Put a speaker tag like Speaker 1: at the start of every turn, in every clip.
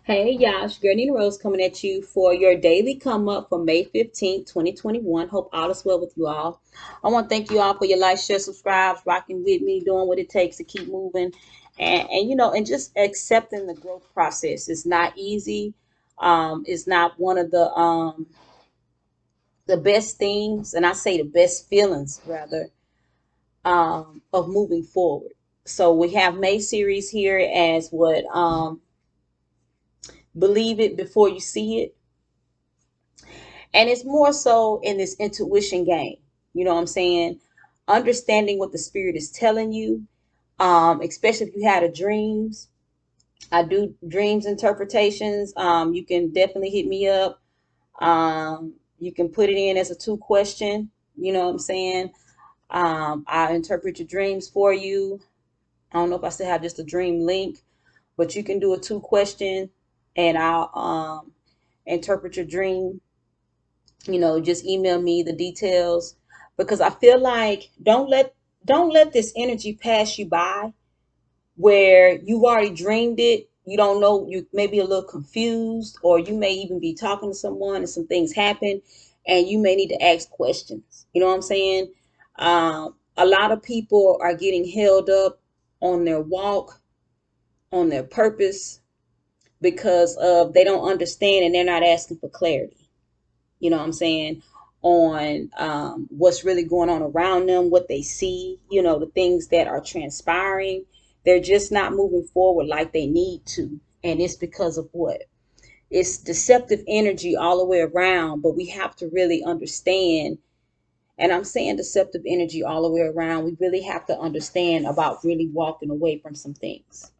Speaker 1: Hey, y'all, it's your girl NeenaRose coming at you for your daily come up for May 15th, 2021. Hope all is well with you all. I want to thank you all for your likes, share, subscribes, rocking with me, doing what it takes to keep moving and just accepting the growth process. It's not easy. It's not one of the best things, and I say the best feelings rather, of moving forward. So we have May series here as what believe it before you see it. And it's more so in this intuition game. You know what I'm saying? Understanding what the spirit is telling you, especially if you had a dreams. I do dreams interpretations. You can definitely hit me up. You can put it in as a two question. You know what I'm saying? I interpret your dreams for you. I don't know if I still have just a dream link, but you can do a two question and I'll interpret your dream. Just email me the details because I feel like don't let this energy pass you by where you've already dreamed it. You don't know, you may be a little confused, or you may even be talking to someone and some things happen and you may need to ask questions. You know what I'm saying? A lot of people are getting held up on their walk, on their purpose, because of they don't understand and they're not asking for clarity. You know what I'm saying, on what's really going on around them, what they see, the things that are transpiring. They're just not moving forward like they need to. And it's because of what? It's deceptive energy all the way around, but we have to really understand. And I'm saying deceptive energy all the way around. We really have to understand about really walking away from some things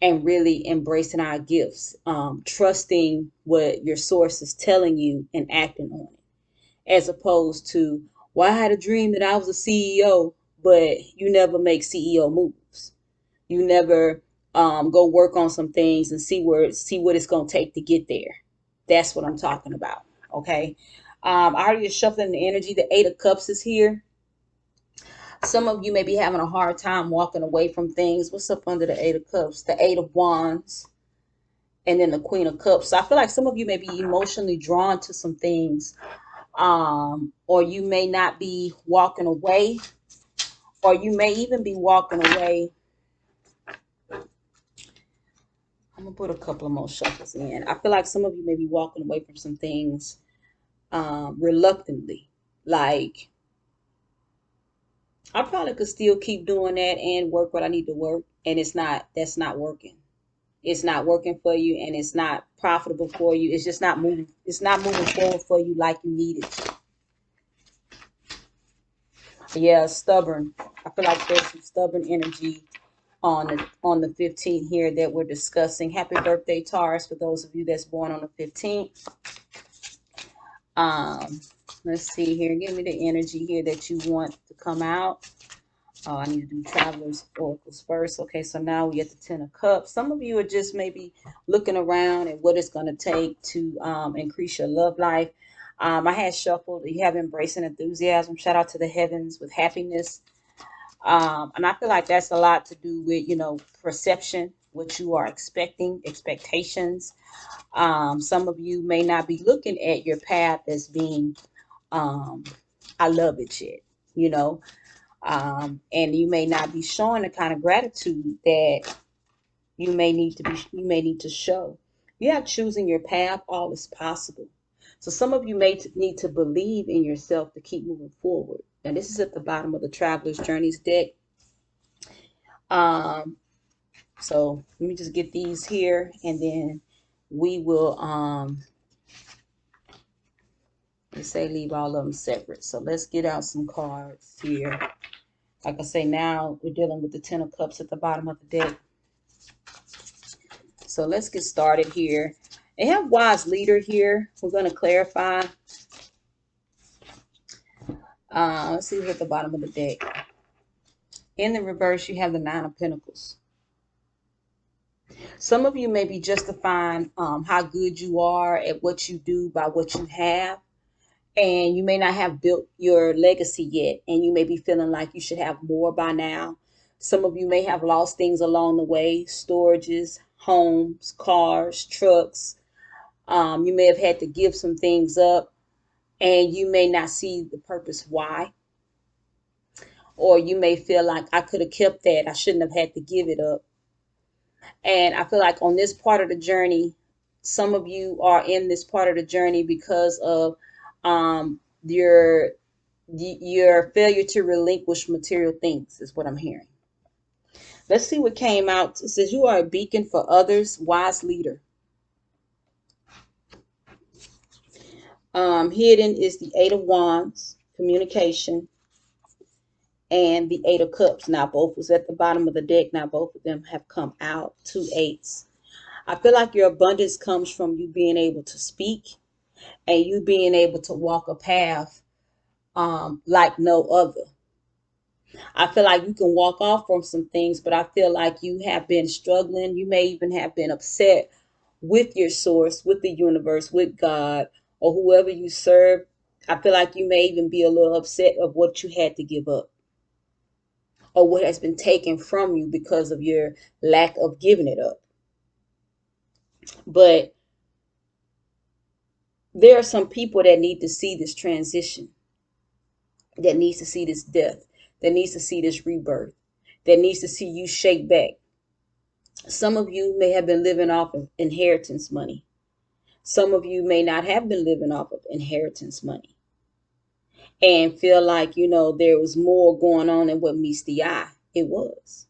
Speaker 1: and really embracing our gifts, trusting what your source is telling you and acting on it, as opposed to, well, I had a dream that I was a CEO, but you never make CEO moves. You never go work on some things and see what it's gonna take to get there. That's what I'm talking about. Okay. I already shuffling the energy. The Eight of Cups is here. Some of you may be having a hard time walking away from things. What's up under the Eight of Cups? The Eight of Wands, and then the Queen of Cups. So I feel like some of you may be emotionally drawn to some things, or you may not be walking away, or you may even be walking away. I'm gonna put a couple of more shuffles in. I feel like some of you may be walking away from some things reluctantly. Like, I probably could still keep doing that and work what I need to work, and that's not working. It's not working for you, and it's not profitable for you. It's not moving forward for you like you need it to. Yeah, stubborn. I feel like there's some stubborn energy on the 15th here that we're discussing. Happy birthday, Taurus, for those of you that's born on the 15th. Um, let's see here. Give me the energy here that you want to come out. Oh, I need to do Travelers Oracles first. Okay, so now we get the Ten of Cups. Some of you are just maybe looking around at what it's going to take to increase your love life. I had shuffled. You have embracing enthusiasm. Shout out to the heavens with happiness. And I feel like that's a lot to do with, perception, what you are expecting, expectations. Some of you may not be looking at your path as being, I love it yet, you know. And you may not be showing the kind of gratitude that you may need to show. You have choosing your path, all is possible. So some of you may need to believe in yourself to keep moving forward. And this is at the bottom of the Traveler's Journeys deck. Um, so let me just get these here, and then we will let's say leave all of them separate. So let's get out some cards here. Like I say, now we're dealing with the Ten of Cups at the bottom of the deck. So let's get started here. They have Wise Leader here. We're going to clarify. Let's see who's at the bottom of the deck. In the reverse, you have the Nine of Pentacles. Some of you may be justifying how good you are at what you do by what you have. And you may not have built your legacy yet. And you may be feeling like you should have more by now. Some of you may have lost things along the way. Storages, homes, cars, trucks. You may have had to give some things up, and you may not see the purpose why. Or you may feel like I could have kept that. I shouldn't have had to give it up. And I feel like on this part of the journey, some of you are in this part of the journey because of your failure to relinquish material things is what I'm hearing. Let's see what came out. It says you are a beacon for others, wise leader. Hidden is the Eight of Wands, communication, and the Eight of Cups. Now both was at the bottom of the deck. Now both of them have come out. 2 eights. I feel like your abundance comes from you being able to speak and you being able to walk a path like no other. I feel like you can walk off from some things, but I feel like you have been struggling. You may even have been upset with your source, with the universe, with God, or whoever you serve. I feel like you may even be a little upset of what you had to give up or what has been taken from you because of your lack of giving it up. But there are some people that need to see this transition, that needs to see this death, that needs to see this rebirth, that needs to see you shake back. Some of you may have been living off of inheritance money. Some of you may not have been living off of inheritance money and feel like, there was more going on than what meets the eye. It was.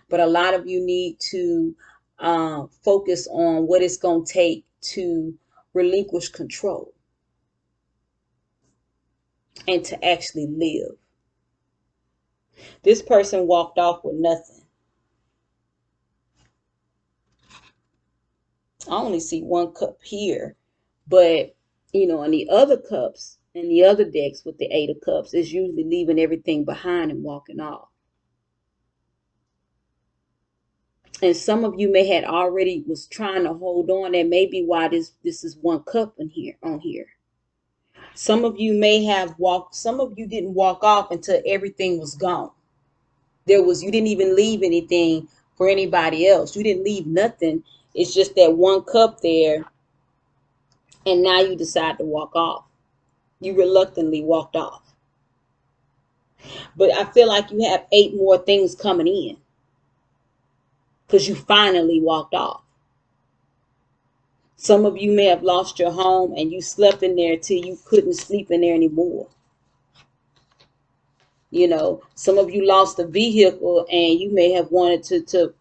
Speaker 1: But a lot of you need to focus on what it's going to take to relinquish control and to actually live. This person walked off with nothing. I only see one cup here, but in the other cups and the other decks with the Eight of Cups is usually leaving everything behind and walking off. And some of you may had already was trying to hold on. That may be why this is one cup in here on here. Some of you may have walked. Some of you didn't walk off until everything was gone. You didn't even leave anything for anybody else. You didn't leave nothing. It's just that one cup there. And now you decide to walk off. You reluctantly walked off. But I feel like you have 8 more things coming in because you finally walked off. Some of you may have lost your home and you slept in there till you couldn't sleep in there anymore. Some of you lost a vehicle and you may have wanted to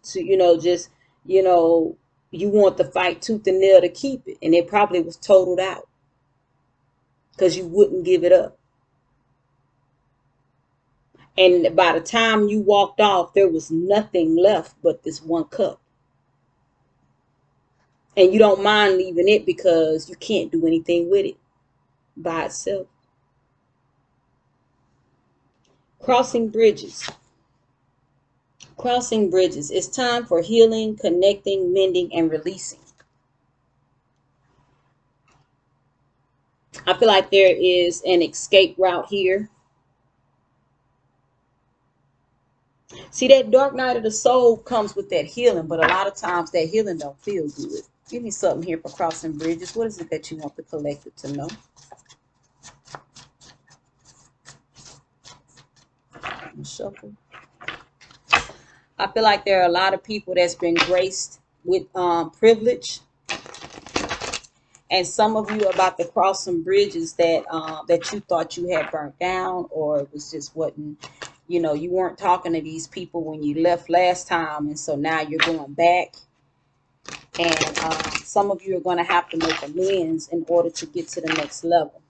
Speaker 1: you want to fight tooth and nail to keep it. And it probably was totaled out because you wouldn't give it up. And by the time you walked off, there was nothing left but this one cup. And you don't mind leaving it because you can't do anything with it by itself. Crossing bridges. Crossing bridges. It's time for healing, connecting, mending, and releasing. I feel like there is an escape route here. See, that dark night of the soul comes with that healing, but a lot of times that healing don't feel good. Give me something here for crossing bridges. What is it that you want the collective to know? Shuffle. I feel like there are a lot of people that's been graced with privilege. And some of you are about to cross some bridges that you thought you had burnt down, or it was just wasn't, you weren't talking to these people when you left last time. And so now you're going back. And some of you are going to have to make amends in order to get to the next level.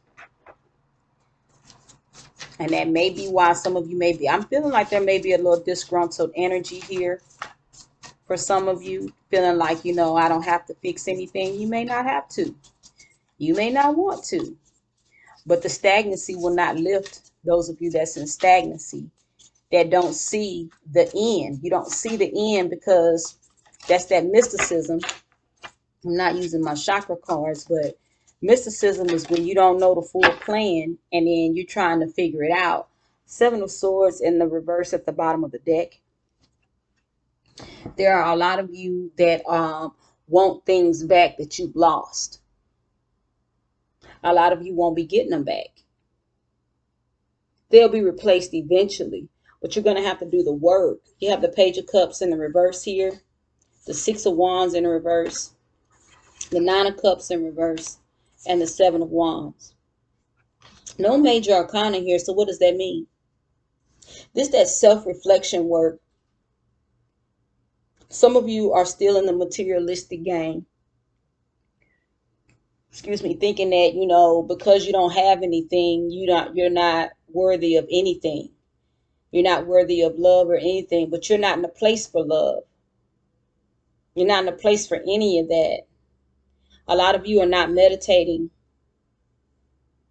Speaker 1: And that may be why some of you may be. I'm feeling like there may be a little disgruntled energy here for some of you. Feeling like, I don't have to fix anything. You may not have to. You may not want to. But the stagnancy will not lift those of you that's in stagnancy, that don't see the end. You don't see the end because that's that mysticism. I'm not using my chakra cards, but mysticism is when you don't know the full plan and then you're trying to figure it out. 7 of Swords in the reverse at the bottom of the deck. There are a lot of you that want things back that you've lost. A lot of you won't be getting them back. They'll be replaced eventually, but you're going to have to do the work. You have the Page of Cups in the reverse here, the Six of Wands in the reverse, the Nine of Cups in reverse, and the Seven of Wands. No major arcana here, so what does that mean? This that self-reflection work. Some of you are still in the materialistic game. Excuse me, thinking that, you know, because you don't have anything, you're not worthy of anything. You're not worthy of love or anything, but you're not in a place for love. You're not in a place for any of that. A lot of you are not meditating.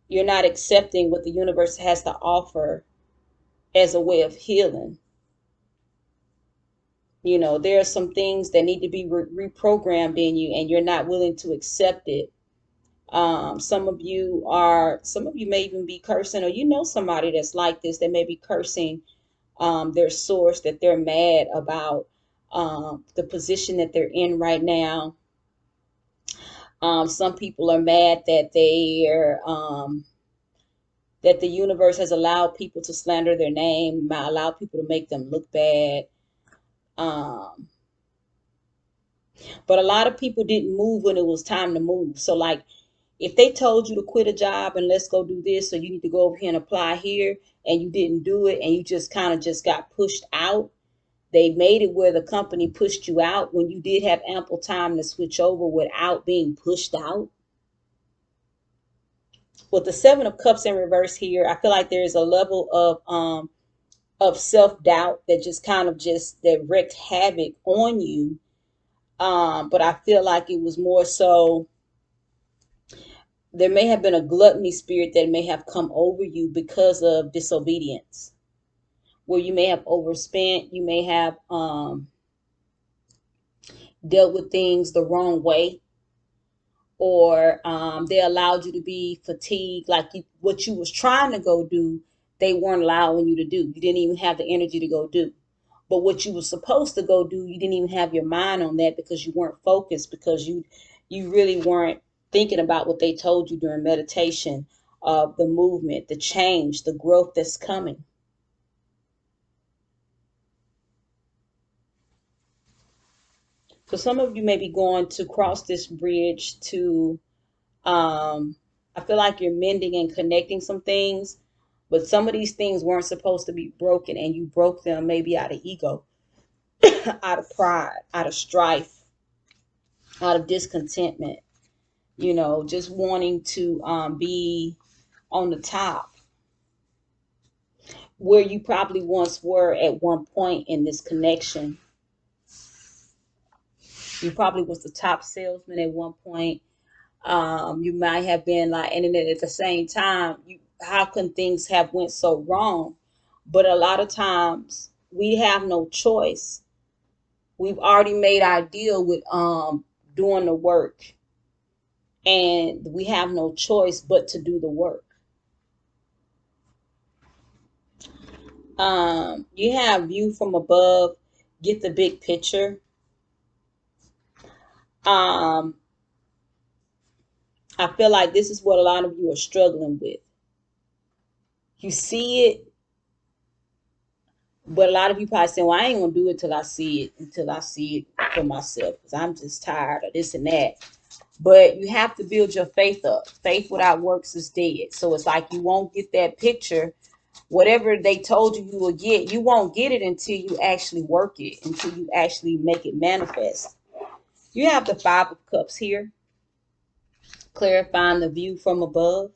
Speaker 1: You're not accepting what the universe has to offer as a way of healing. You know, there are some things that need to be reprogrammed in you, and you're not willing to accept it. Some of you may even be cursing, or you know somebody that's like this that may be cursing their source, that they're mad about the position that they're in right now. Some people are mad that that the universe has allowed people to slander their name, allowed people to make them look bad. But a lot of people didn't move when it was time to move. So like, if they told you to quit a job and let's go do this, so you need to go over here and apply here, and you didn't do it, and you just kind of just got pushed out, they made it where the company pushed you out when you did have ample time to switch over without being pushed out. With the Seven of Cups in reverse here, I feel like there is a level of self-doubt that just kind of just that wreaked havoc on you. But I feel like it was more so, there may have been a gluttony spirit that may have come over you because of disobedience, where you may have overspent, you may have dealt with things the wrong way, or they allowed you to be fatigued, like what you was trying to go do, they weren't allowing you to do. You didn't even have the energy to go do. But what you were supposed to go do, you didn't even have your mind on that because you weren't focused, because you really weren't thinking about what they told you during meditation, the movement, the change, the growth that's coming. So some of you may be going to cross this bridge to, I feel like you're mending and connecting some things, but some of these things weren't supposed to be broken, and you broke them maybe out of ego, out of pride, out of strife, out of discontentment, you know, just wanting to be on the top, where you probably once were at one point in this connection. You probably was the top salesman at one point. You might have been like, and then at the same time, how can things have went so wrong? But a lot of times we have no choice. We've already made our deal with doing the work, and we have no choice but to do the work. You have view from above, get the big picture. Um, I feel like this is what a lot of you are struggling with. You see it, but a lot of you probably saying, well, I ain't gonna do it till I see it, until I see it for myself, because I'm just tired of this and that. But you have to build your faith up. Faith without works is dead. So it's like you won't get that picture. Whatever they told you will get, you won't get it until you actually work it, until you actually make it manifest. You have the Five of Cups here, clarifying the view from above.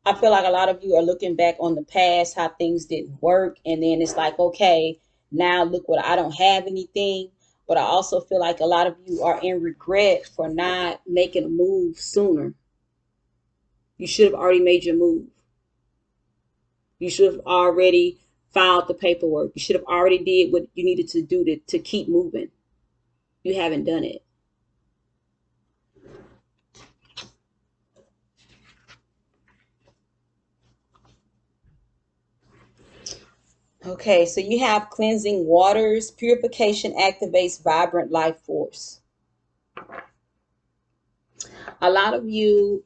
Speaker 1: I feel like a lot of you are looking back on the past, how things didn't work, and then it's like, okay, now look what, I don't have anything. But I also feel like a lot of you are in regret for not making a move sooner. You should have already made your move. You should have already filed the paperwork. You should have already did what you needed to do to keep moving. You haven't done it. Okay, so you have cleansing waters. Purification activates vibrant life force. A lot of you,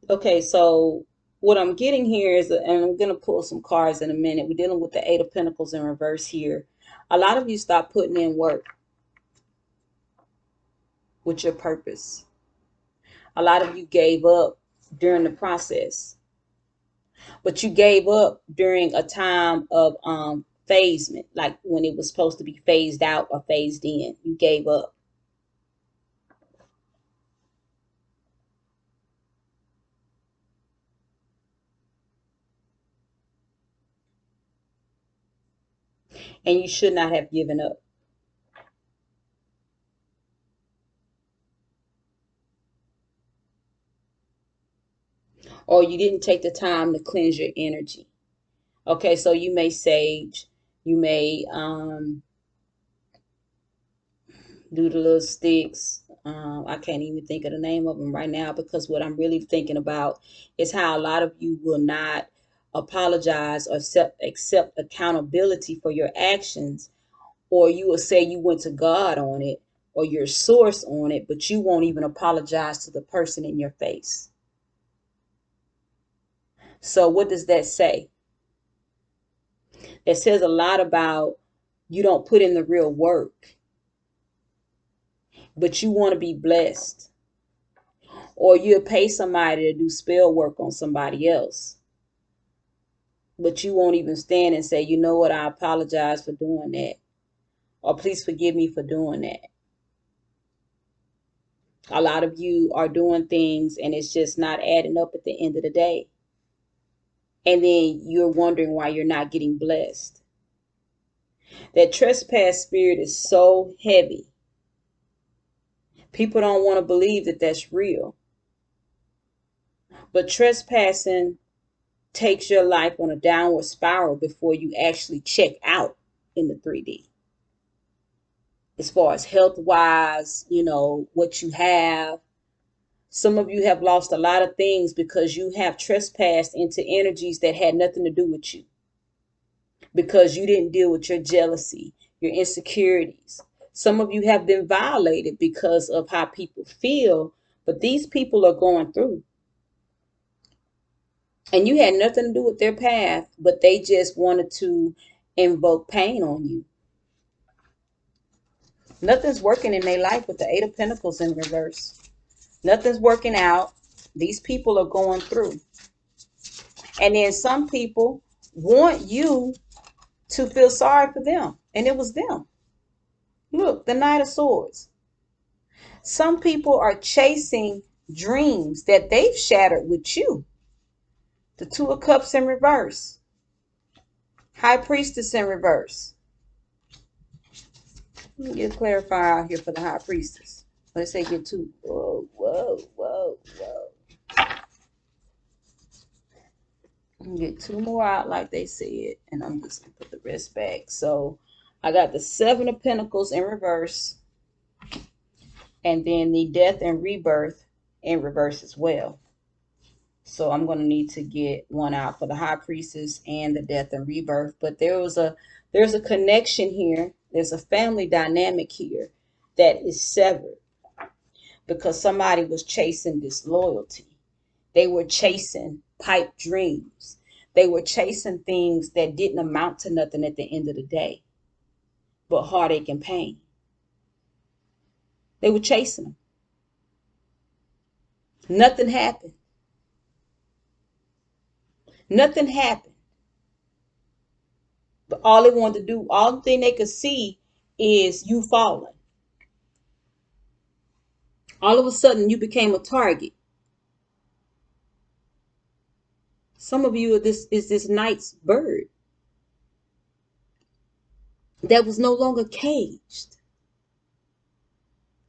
Speaker 1: okay, so what I'm getting here is, and I'm going to pull some cards in a minute. We're dealing with the Eight of Pentacles in reverse here. A lot of you stop putting in work with your purpose. A lot of you gave up during the process, but you gave up during a time of phasement, like when it was supposed to be phased out or phased in. You gave up. And you should not have given up. Or you didn't take the time to cleanse your energy. Okay, so you may sage, you may do the little sticks. I can't even think of the name of them right now, because what I'm really thinking about is how a lot of you will not apologize or accept accountability for your actions, or you will say you went to God on it or your source on it, but you won't even apologize to the person in your face. So what does that say? It says a lot about you don't put in the real work, but you want to be blessed. Or you'll pay somebody to do spell work on somebody else, but you won't even stand and say, you know what, I apologize for doing that. Or please forgive me for doing that. A lot of you are doing things and it's just not adding up at the end of the day. And then you're wondering why you're not getting blessed. That trespass spirit is so heavy. People don't want to believe that that's real. But trespassing takes your life on a downward spiral before you actually check out in the 3D. As far as health wise, what you have. Some of you have lost a lot of things because you have trespassed into energies that had nothing to do with you. Because you didn't deal with your jealousy, your insecurities. Some of you have been violated because of how people feel, but these people are going through. And you had nothing to do with their path, but they just wanted to invoke pain on you. Nothing's working in their life with the Eight of Pentacles in reverse. Nothing's working out. These people are going through. And then some people want you to feel sorry for them. And it was them. Look, the Knight of Swords. Some people are chasing dreams that they've shattered with you. The Two of Cups in reverse. High Priestess in reverse. Let me get a clarifier out here for the High Priestess. Let's say get two. Whoa, whoa, whoa, whoa. Get two more out like they said, and I'm just gonna put the rest back. So I got the Seven of Pentacles in reverse, and then the Death and Rebirth in reverse as well. So I'm going to need to get one out for the High Priestess and the Death and Rebirth. But there's a connection here. There's a family dynamic here that is severed because somebody was chasing disloyalty. They were chasing pipe dreams. They were chasing things that didn't amount to nothing at the end of the day, but heartache and pain. They were chasing them. Nothing happened. Nothing happened. But all they wanted to do, all the thing they could see is you falling. All of a sudden, you became a target. Some of you are this night's bird that was no longer caged.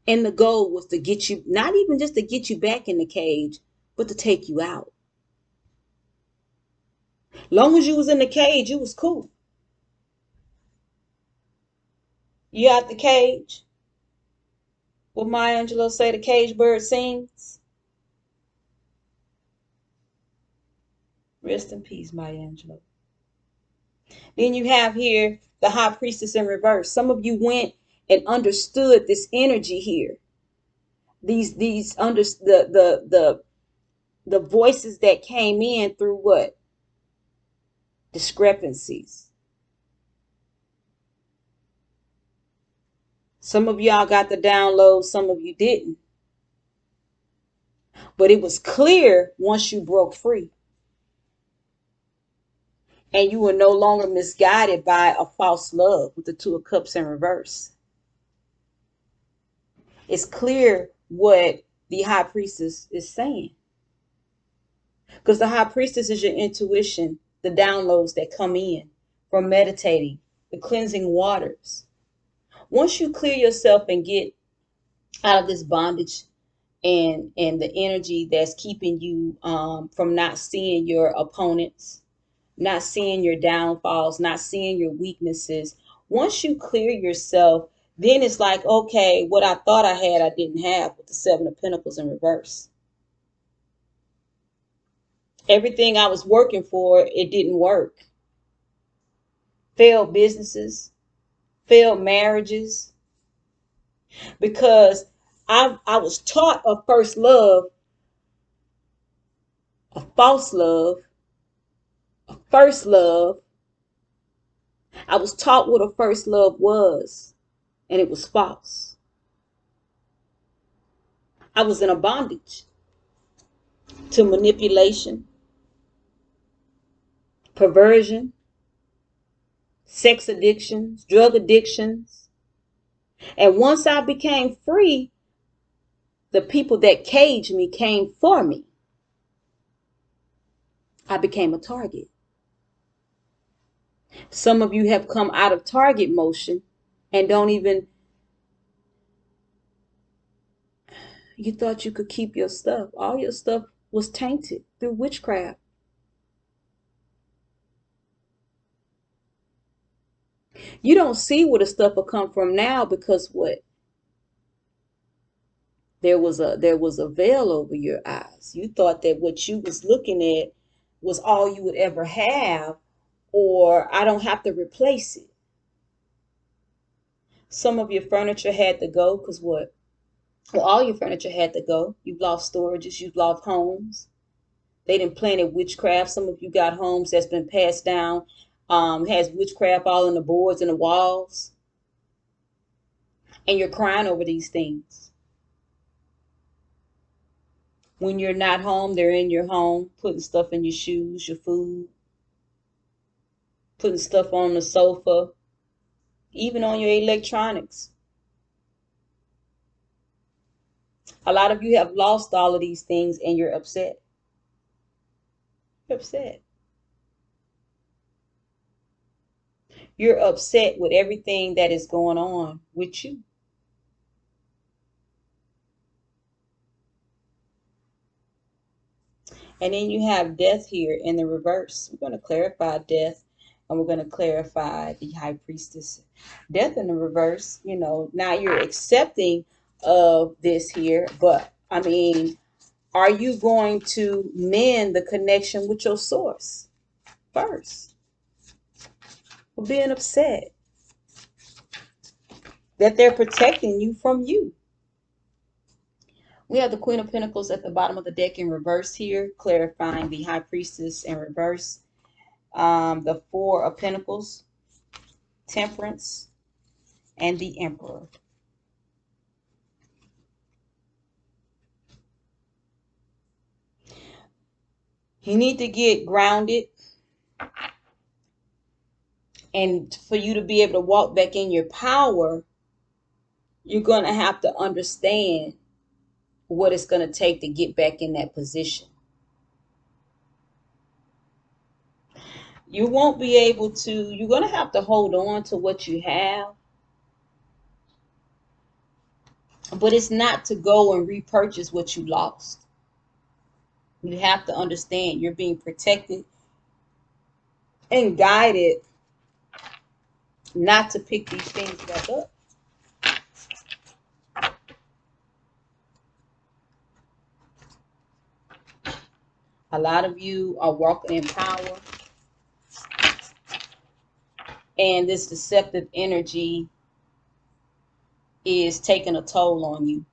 Speaker 1: And the goal was to get you, not even just to get you back in the cage, but to take you out. Long as you was in the cage, you was cool. You out the cage. What Maya Angelou say, the cage bird sings. Rest in peace, Maya Angelou. Then you have here the high priestess in reverse. Some of you went and understood this energy here. These under the voices that came in through what? Discrepancies. Some of y'all got the download, some of you didn't. But it was clear once you broke free. And you were no longer misguided by a false love with the Two of Cups in reverse. It's clear what the high priestess is saying. Because the high priestess is your intuition, the downloads that come in from meditating, the cleansing waters. Once you clear yourself and get out of this bondage and the energy that's keeping you from not seeing your opponents, not seeing your downfalls, not seeing your weaknesses. Once you clear yourself, then it's like, okay, what I thought I had, I didn't have with the Seven of Pentacles in reverse. Everything I was working for, it didn't work. Failed businesses, failed marriages, because I was taught a first love, a false love, a first love. I was taught what a first love was, and it was false. I was in a bondage to manipulation, perversion, sex addictions, drug addictions. And once I became free, the people that caged me came for me. I became a target. Some of you have come out of target motion and don't even, you thought you could keep your stuff. All your stuff was tainted through witchcraft. You don't see where the stuff will come from now because what? There was a veil over your eyes. You thought that what you was looking at was all you would ever have, or I don't have to replace it. Some of your furniture had to go because what? Well, all your furniture had to go. You've lost storages, you've lost homes. They done planted witchcraft. Some of you got homes that's been passed down, has witchcraft all in the boards and the walls. And you're crying over these things. When you're not home, they're in your home, putting stuff in your shoes, your food, putting stuff on the sofa, even on your electronics. A lot of you have lost all of these things and you're upset. You're upset. You're upset with everything that is going on with you. And then you have death here in the reverse. We're going to clarify death, and we're going to clarify the high priestess. Death in the reverse, you know, now you're accepting of this here, but I mean, are you going to mend the connection with your source first? For being upset that they're protecting you from you. We have the Queen of Pentacles at the bottom of the deck in reverse here, clarifying the high priestess in reverse. The Four of Pentacles, Temperance, and the Emperor. You need to get grounded, and for you to be able to walk back in your power, you're going to have to understand what it's going to take to get back in that position. You won't be able to, you're going to have to hold on to what you have. But it's not to go and repurchase what you lost. You have to understand you're being protected and guided not to pick these things back up. A lot of you are walking in power, and this deceptive energy is taking a toll on you.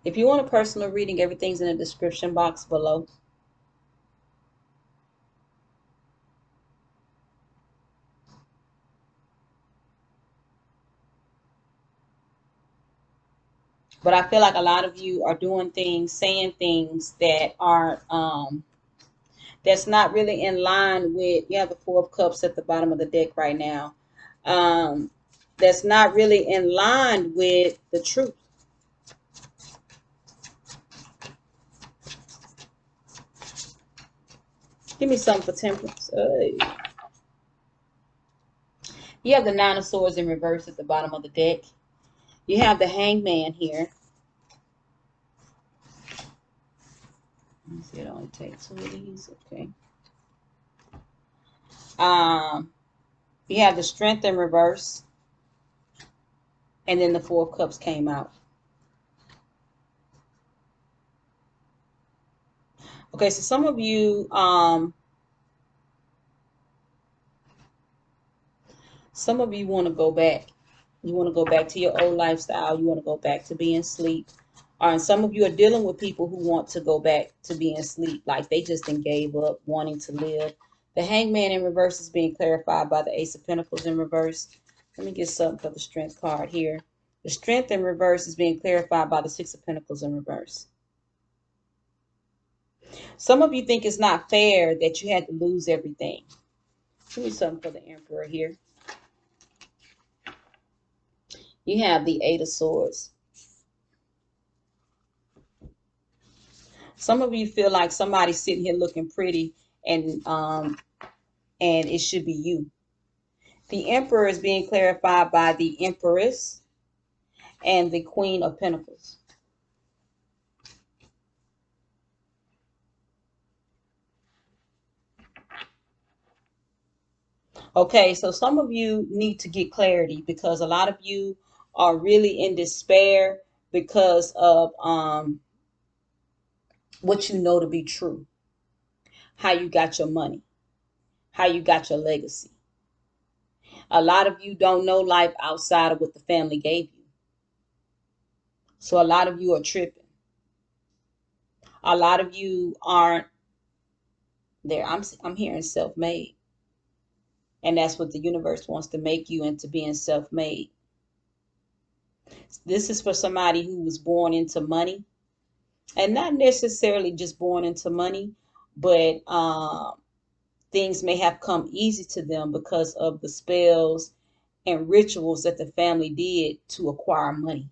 Speaker 1: If you want a personal reading, everything's in the description box below. But I feel like a lot of you are doing things, saying things that aren't, that's not really in line with, you have the Four of Cups at the bottom of the deck right now. That's not really in line with the truth. Give me something for temperance. You have the Nine of Swords in reverse at the bottom of the deck. You have the Hangman here. Let me see, it only takes 2 of these. Okay. You have the Strength in reverse. And then the Four of Cups came out. Okay, so some of you, want to go back. You want to go back to your old lifestyle. You want to go back to being asleep. And some of you are dealing with people who want to go back to being asleep, like they just gave up wanting to live. The Hangman in reverse is being clarified by the Ace of Pentacles in reverse. Let me get something for the Strength card here. The Strength in reverse is being clarified by the Six of Pentacles in reverse. Some of you think it's not fair that you had to lose everything. Give me something for the Emperor here. You have the Eight of Swords. Some of you feel like somebody's sitting here looking pretty and it should be you. The Emperor is being clarified by the Empress and the Queen of Pentacles. Okay, so some of you need to get clarity because a lot of you are really in despair because of what you know to be true. How you got your money. How you got your legacy. A lot of you don't know life outside of what the family gave you. So a lot of you are tripping. A lot of you aren't there. I'm hearing self-made. And that's what the universe wants to make you into, being self-made. This is for somebody who was born into money. And not necessarily just born into money, but things may have come easy to them because of the spells and rituals that the family did to acquire money.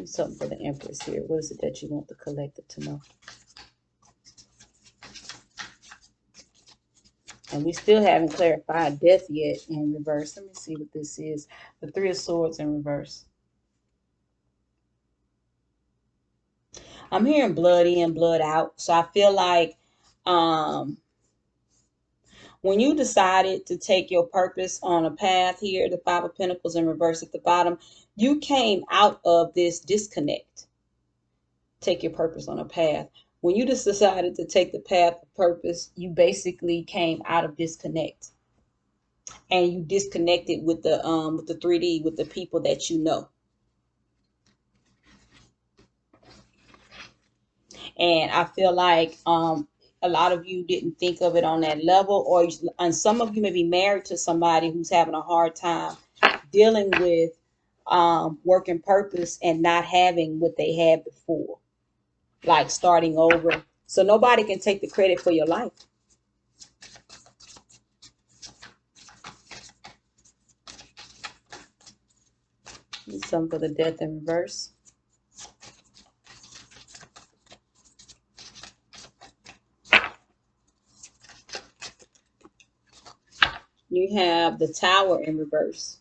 Speaker 1: Something for the Empress here. What is it that you want the collective to know? And we still haven't clarified death yet in reverse. Let me see what this is. The Three of Swords in reverse. I'm hearing blood in, blood out. So I feel like when you decided to take your purpose on a path here, the Five of Pentacles in reverse at the bottom, you came out of this disconnect. Take your purpose on a path. When you just decided to take the path of purpose, you basically came out of disconnect. And you disconnected with the 3D, with the people that you know. And I feel like a lot of you didn't think of it on that level, and some of you may be married to somebody who's having a hard time dealing with working purpose and not having what they had before, like starting over. So nobody can take the credit for your life. Something for the Death in reverse. You have the Tower in reverse.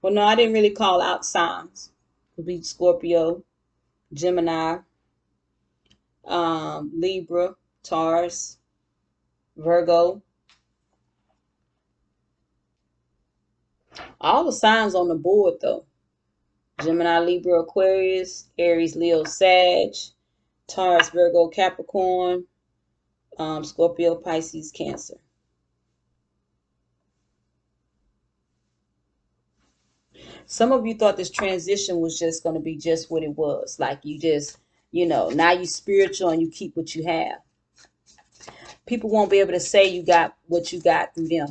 Speaker 1: Well, no, I didn't really call out signs. It could be Scorpio, Gemini, Libra, Taurus, Virgo. All the signs on the board though. Gemini, Libra, Aquarius, Aries, Leo, Sag, Taurus, Virgo, Capricorn, Scorpio, Pisces, Cancer. Some of you thought this transition was just going to be just what it was. Like you just, now you spiritual and you keep what you have. People won't be able to say you got what you got through them.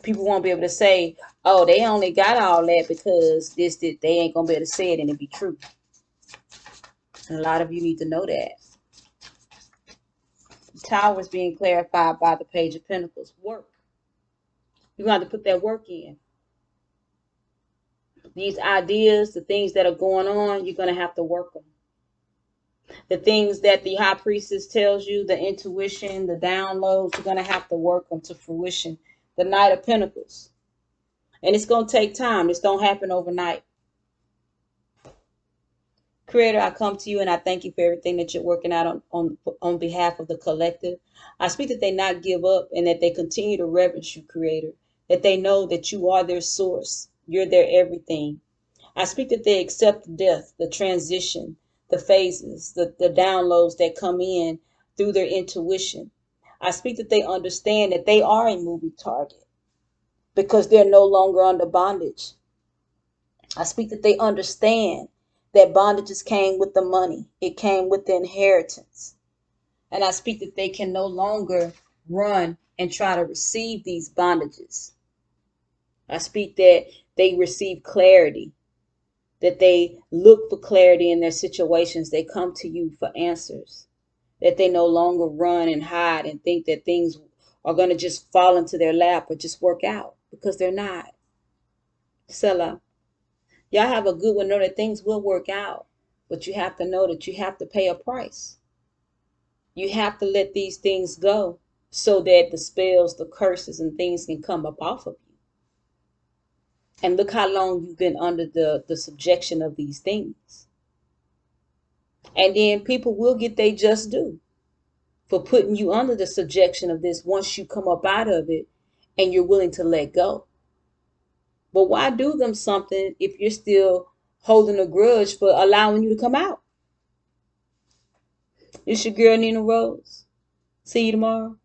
Speaker 1: People won't be able to say, oh, they only got all that because they ain't going to be able to say it and it be true. And a lot of you need to know that. The Tower is being clarified by the Page of Pentacles. Work. You're going to have to put that work in. These ideas, the things that are going on, you're going to have to work them. The things that the High Priestess tells you, the intuition, the downloads, you're going to have to work them to fruition. The Knight of Pentacles. And it's going to take time. This don't happen overnight. Creator, I come to you and I thank you for everything that you're working out on behalf of the collective. I speak that they not give up and that they continue to reverence you, Creator. That they know that you are their source. You're their everything. I speak that they accept death, the transition, the phases, the downloads that come in through their intuition. I speak that they understand that they are a moving target because they're no longer under bondage. I speak that they understand that bondages came with the money. It came with the inheritance. And I speak that they can no longer run and try to receive these bondages. I speak that they receive clarity, that they look for clarity in their situations. They come to you for answers, that they no longer run and hide and think that things are going to just fall into their lap or just work out, because they're not. Selah. Y'all have a good one. Know that things will work out, but you have to know that you have to pay a price. You have to let these things go so that the spells, the curses, and things can come up off of you. And look how long you've been under the subjection of these things. And then people will get their just due for putting you under the subjection of this once you come up out of it and you're willing to let go. But why do them something if you're still holding a grudge for allowing you to come out? It's your girl, NeenaRose. See you tomorrow.